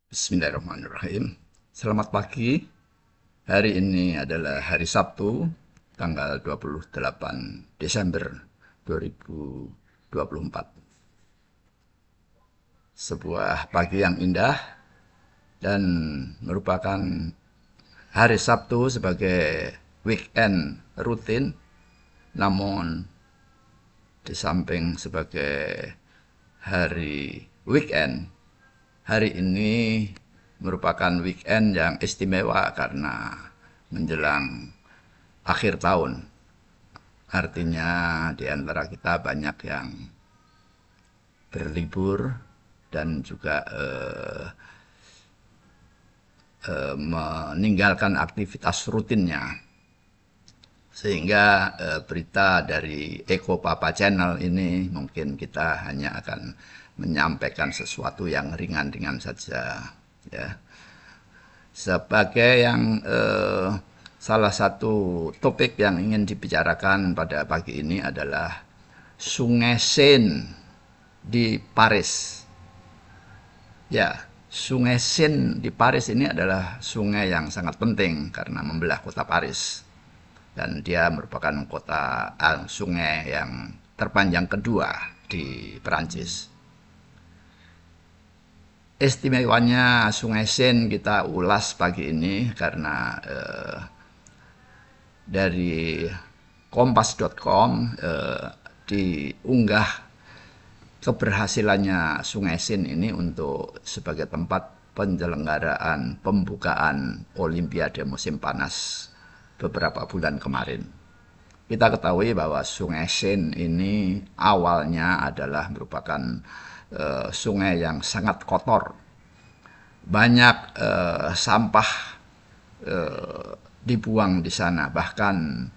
Bismillahirrahmanirrahim. Selamat pagi. Hari ini adalah hari Sabtu, tanggal 28 Desember 2024. Sebuah pagi yang indah dan merupakan hari Sabtu sebagai weekend rutin, namun di samping sebagai hari weekend, hari ini merupakan weekend yang istimewa karena menjelang akhir tahun. Artinya di antara kita banyak yang berlibur dan juga meninggalkan aktivitas rutinnya. Sehingga berita dari Eko Papa Channel ini mungkin kita hanya akan menyampaikan sesuatu yang ringan-ringan saja, ya. Sebagai yang salah satu topik yang ingin dibicarakan pada pagi ini adalah Sungai Seine di Paris. Ya, Sungai Seine di Paris ini adalah sungai yang sangat penting karena membelah kota Paris. Dan dia merupakan sungai yang terpanjang kedua di Perancis. Istimewanya Sungai Seine kita ulas pagi ini karena dari kompas.com diunggah keberhasilannya Sungai Seine ini untuk sebagai tempat penyelenggaraan pembukaan Olimpiade musim panas beberapa bulan kemarin. Kita ketahui bahwa Sungai Seine ini awalnya adalah merupakan sungai yang sangat kotor. Banyak sampah dibuang di sana, bahkan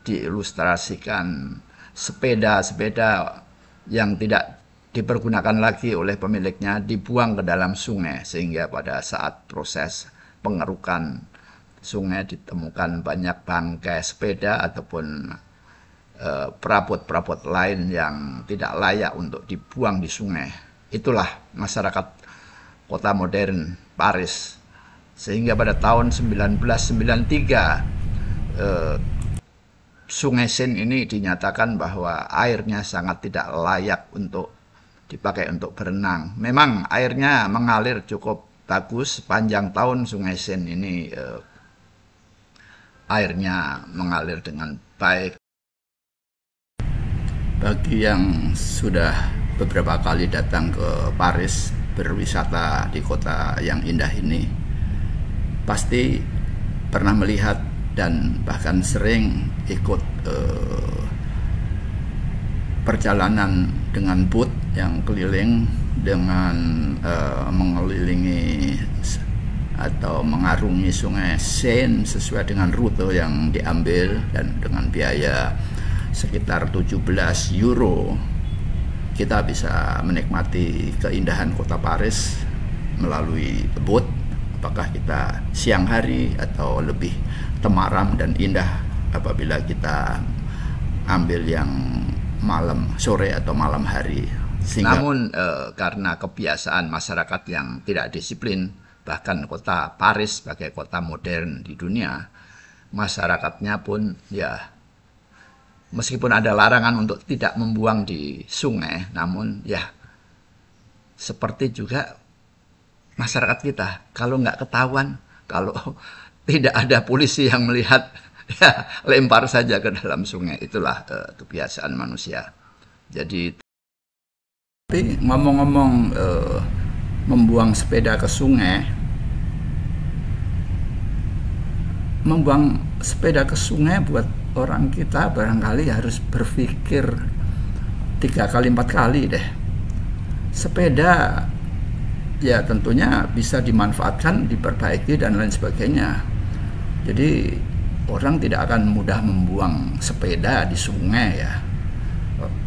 diilustrasikan sepeda-sepeda yang tidak dipergunakan lagi oleh pemiliknya dibuang ke dalam sungai, sehingga pada saat proses pengerukan sungai ditemukan banyak bangkai sepeda ataupun perabot-perabot lain yang tidak layak untuk dibuang di sungai. Itulah masyarakat kota modern Paris. Sehingga pada tahun 1993 Sungai Seine ini dinyatakan bahwa airnya sangat tidak layak untuk dipakai untuk berenang. Memang airnya mengalir cukup bagus sepanjang tahun. Sungai Seine ini airnya mengalir dengan baik. Bagi yang sudah beberapa kali datang ke Paris berwisata di kota yang indah ini, pasti pernah melihat dan bahkan sering ikut perjalanan dengan boot yang keliling dengan mengelilingi atau mengarungi Sungai Seine sesuai dengan rute yang diambil, dan dengan biaya sekitar 17 euro kita bisa menikmati keindahan kota Paris melalui boat. Apakah kita siang hari atau lebih temaram dan indah apabila kita ambil yang malam sore atau malam hari. Namun karena kebiasaan masyarakat yang tidak disiplin, bahkan kota Paris sebagai kota modern di dunia, masyarakatnya pun ya meskipun ada larangan untuk tidak membuang di sungai, namun ya seperti juga masyarakat kita, kalau nggak ketahuan, kalau tidak ada polisi yang melihat, ya lempar saja ke dalam sungai. Itulah kebiasaan manusia. Jadi tapi ngomong-ngomong membuang sepeda ke sungai, membuang sepeda ke sungai buat orang kita barangkali harus berpikir 3 kali 4 kali deh. Sepeda ya tentunya bisa dimanfaatkan, diperbaiki dan lain sebagainya. Jadi orang tidak akan mudah membuang sepeda di sungai ya.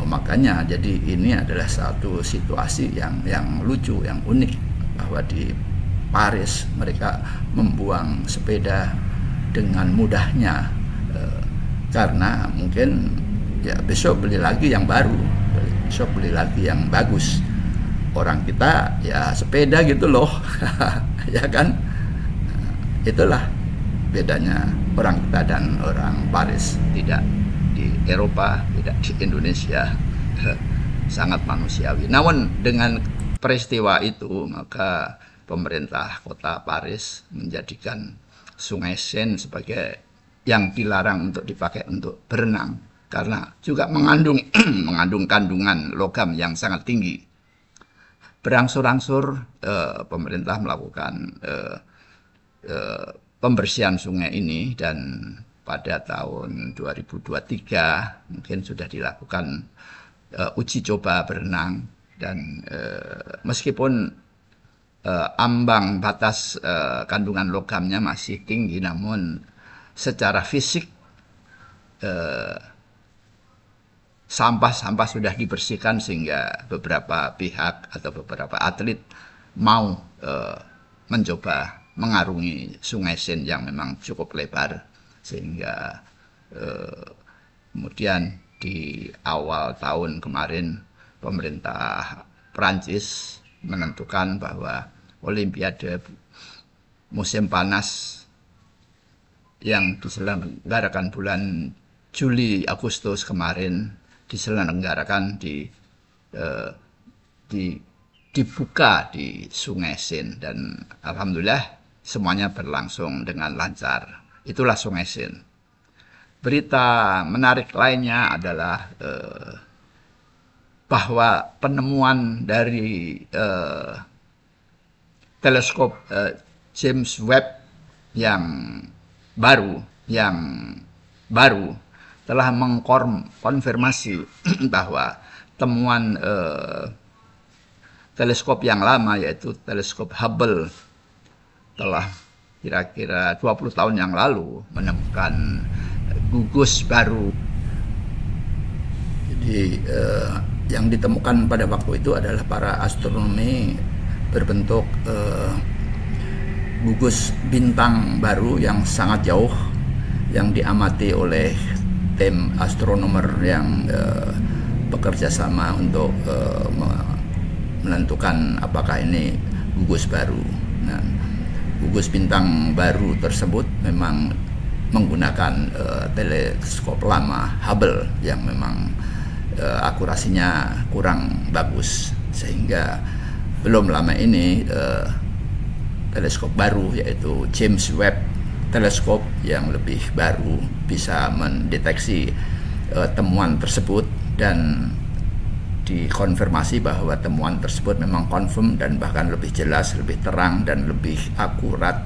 Makanya jadi ini adalah satu situasi yang lucu, yang unik, bahwa di Paris mereka membuang sepeda dengan mudahnya karena mungkin ya besok beli lagi yang baru, besok beli lagi yang bagus. orang kita ya sepeda gitu loh. Ya kan, itulah bedanya orang kita dan orang Paris. Tidak di Eropa, tidak di Indonesia. Sangat manusiawi. Namun dengan peristiwa itu, maka pemerintah kota Paris menjadikan Sungai Seine sebagai yang dilarang untuk dipakai untuk berenang, karena juga mengandung mengandung kandungan logam yang sangat tinggi. Berangsur-angsur pemerintah melakukan pembersihan sungai ini, dan pada tahun 2023 mungkin sudah dilakukan uji coba berenang, dan meskipun ambang batas kandungan logamnya masih tinggi, namun secara fisik sampah-sampah sudah dibersihkan sehingga beberapa pihak atau beberapa atlet mau mencoba mengarungi Sungai Seine yang memang cukup lebar, sehingga kemudian di awal tahun kemarin pemerintah Prancis menentukan bahwa Olimpiade musim panas yang diselenggarakan bulan Juli Agustus kemarin diselenggarakan dibuka di Sungai Seine, dan alhamdulillah semuanya berlangsung dengan lancar. Itulah Sungai Seine. Berita menarik lainnya adalah bahwa penemuan dari teleskop James Webb yang baru telah mengkonfirmasi bahwa temuan teleskop yang lama, yaitu teleskop Hubble, telah kira-kira 20 tahun yang lalu menemukan gugus baru. Jadi yang ditemukan pada waktu itu adalah para astronomi berbentuk gugus bintang baru yang sangat jauh, yang diamati oleh tim astronomer yang bekerja sama untuk menentukan apakah ini gugus baru. Nah, gugus bintang baru tersebut memang menggunakan teleskop lama Hubble yang memang akurasinya kurang bagus, sehingga belum lama ini teleskop baru yaitu James Webb teleskop yang lebih baru bisa mendeteksi temuan tersebut, dan dikonfirmasi bahwa temuan tersebut memang confirm dan bahkan lebih jelas, lebih terang dan lebih akurat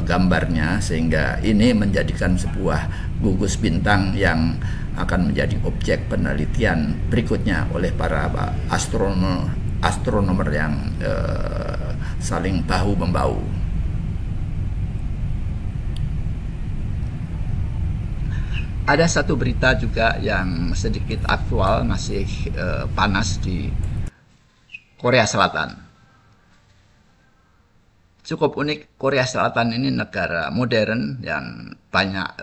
gambarnya, sehingga ini menjadikan sebuah gugus bintang yang akan menjadi objek penelitian berikutnya oleh para astronomer yang saling bahu-membahu. Ada satu berita juga yang sedikit aktual, masih panas di Korea Selatan. Cukup unik, Korea Selatan ini negara modern yang banyak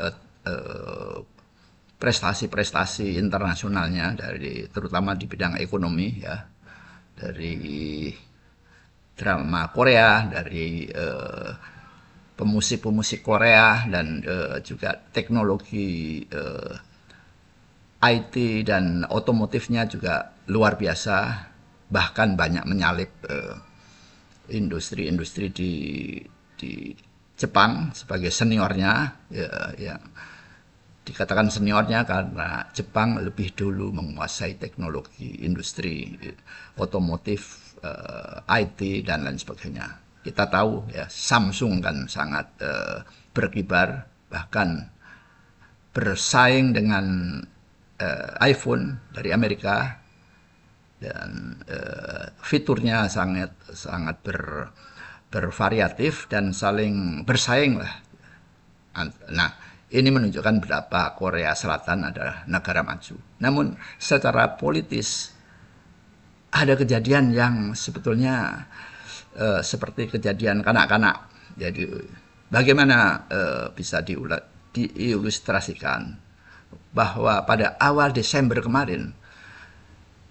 prestasi-prestasi internasionalnya, terutama di bidang ekonomi, ya, dari drama Korea, dari pemusik-pemusik Korea, dan juga teknologi IT dan otomotifnya juga luar biasa, bahkan banyak menyalip industri-industri di Jepang sebagai seniornya, ya, dikatakan seniornya karena Jepang lebih dulu menguasai teknologi industri otomotif, IT dan lain sebagainya. Kita tahu ya, Samsung kan sangat berkibar, bahkan bersaing dengan iPhone dari Amerika, dan fiturnya sangat bervariatif dan saling bersaing lah. Nah, ini menunjukkan betapa Korea Selatan adalah negara maju. Namun secara politis ada kejadian yang sebetulnya seperti kejadian kanak-kanak. Jadi bagaimana bisa diilustrasikan bahwa pada awal Desember kemarin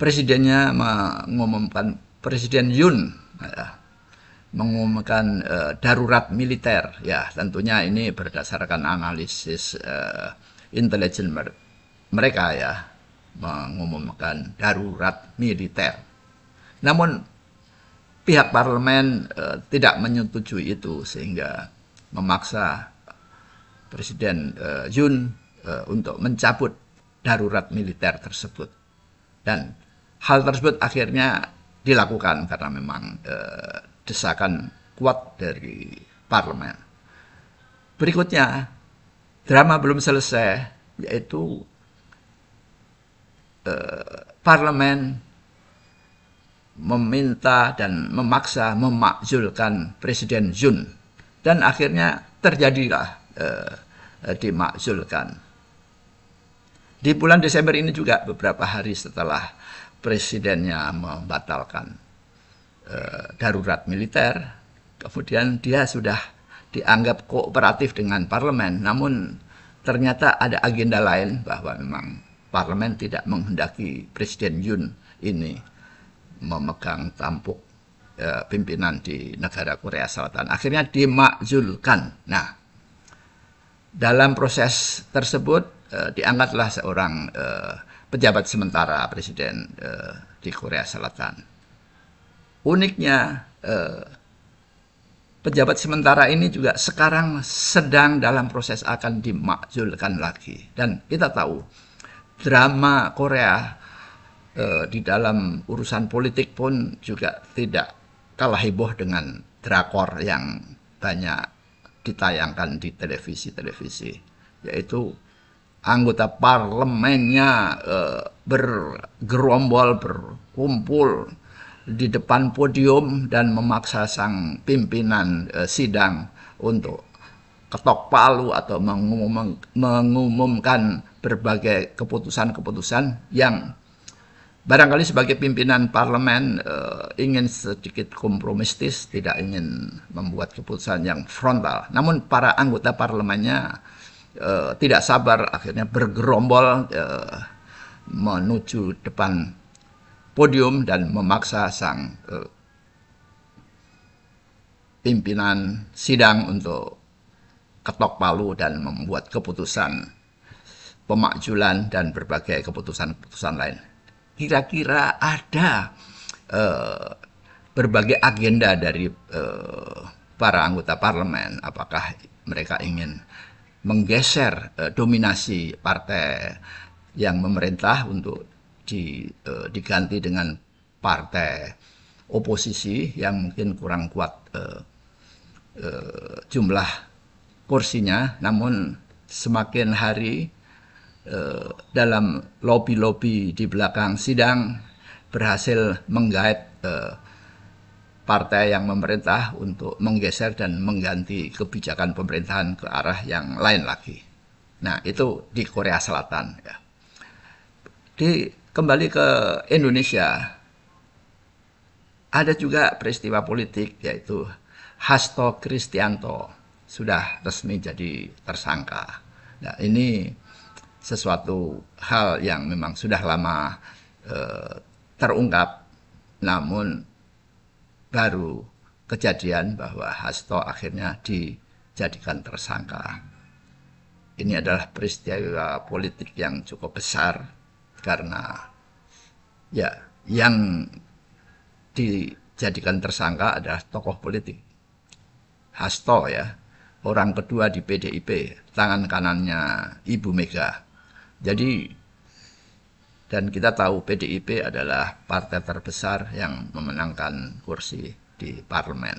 presidennya mengumumkan Presiden Yoon mengumumkan darurat militer. Ya, tentunya ini berdasarkan analisis intelijen mereka ya, mengumumkan darurat militer. Namun pihak parlemen tidak menyetujui itu sehingga memaksa Presiden Yoon untuk mencabut darurat militer tersebut. Dan hal tersebut akhirnya dilakukan karena memang desakan kuat dari parlemen. Berikutnya, drama belum selesai, yaitu parlemen meminta dan memaksa memakzulkan Presiden Yoon. Dan akhirnya terjadilah dimakzulkan. Di bulan Desember ini juga beberapa hari setelah presidennya membatalkan darurat militer, kemudian dia sudah dianggap kooperatif dengan parlemen. Namun ternyata ada agenda lain bahwa memang parlemen tidak menghendaki Presiden Yoon ini memegang tampuk pimpinan di negara Korea Selatan. Akhirnya dimakzulkan. Nah, dalam proses tersebut diangkatlah seorang pejabat sementara presiden di Korea Selatan. Uniknya, pejabat sementara ini juga sekarang sedang dalam proses akan dimakzulkan lagi. Dan kita tahu, drama Korea di dalam urusan politik pun juga tidak kalah heboh dengan drakor yang banyak ditayangkan di televisi-televisi, yaitu anggota parlemennya bergerombol, berkumpul di depan podium dan memaksa sang pimpinan sidang untuk ketok palu atau mengumumkan berbagai keputusan-keputusan yang barangkali sebagai pimpinan parlemen ingin sedikit kompromistis, tidak ingin membuat keputusan yang frontal. Namun para anggota parlemennya tidak sabar, akhirnya bergerombol menuju depan podium dan memaksa sang pimpinan sidang untuk ketok palu dan membuat keputusan pemakzulan dan berbagai keputusan-keputusan lain. Kira-kira ada berbagai agenda dari para anggota parlemen. Apakah mereka ingin menggeser dominasi partai yang memerintah untuk diganti dengan partai oposisi yang mungkin kurang kuat jumlah kursinya, namun semakin hari dalam lobi-lobi di belakang sidang berhasil menggait partai yang memerintah untuk menggeser dan mengganti kebijakan pemerintahan ke arah yang lain lagi. Nah, itu di Korea Selatan ya. Kembali ke Indonesia, ada juga peristiwa politik, yaitu Hasto Kristianto sudah resmi jadi tersangka. Nah, ini sesuatu hal yang memang sudah lama terungkap, namun baru kejadian bahwa Hasto akhirnya dijadikan tersangka. Ini adalah peristiwa politik yang cukup besar karena ya yang dijadikan tersangka adalah tokoh politik. Hasto ya, orang kedua di PDIP, tangan kanannya Ibu Mega. Jadi, dan kita tahu PDIP adalah partai terbesar yang memenangkan kursi di parlemen.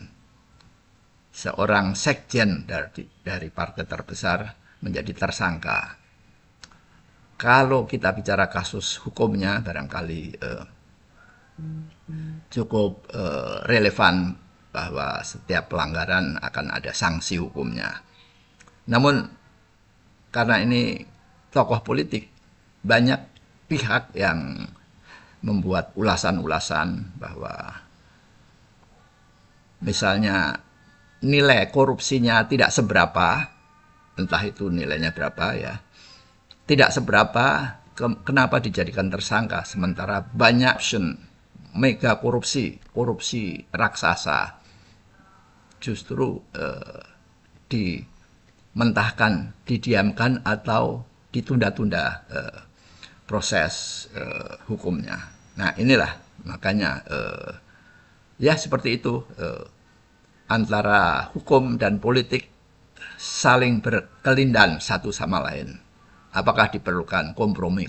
Seorang sekjen dari partai terbesar menjadi tersangka. Kalau kita bicara kasus hukumnya, barangkali cukup relevan bahwa setiap pelanggaran akan ada sanksi hukumnya. Namun, karena ini tokoh politik, banyak pihak yang membuat ulasan-ulasan bahwa misalnya nilai korupsinya tidak seberapa, entah itu nilainya berapa ya, tidak seberapa, kenapa dijadikan tersangka, sementara banyak option mega korupsi raksasa justru dimentahkan, didiamkan atau ditunda-tunda proses hukumnya. Nah inilah makanya ya seperti itu, antara hukum dan politik saling berkelindan satu sama lain. Apakah diperlukan kompromi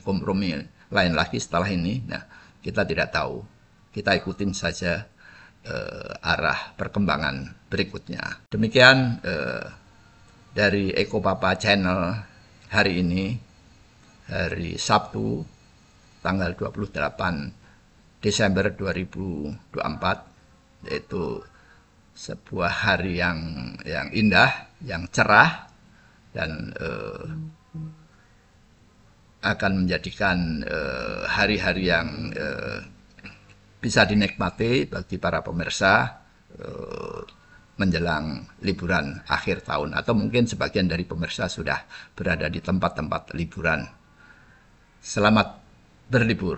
lain lagi setelah ini? Nah, kita tidak tahu. Kita ikutin saja arah perkembangan berikutnya. Demikian dari Eko Papa Channel hari ini, hari Sabtu, tanggal 28 Desember 2024, yaitu sebuah hari yang indah, yang cerah, dan akan menjadikan hari-hari yang bisa dinikmati bagi para pemirsa menjelang liburan akhir tahun, atau mungkin sebagian dari pemirsa sudah berada di tempat-tempat liburan. Selamat berlibur.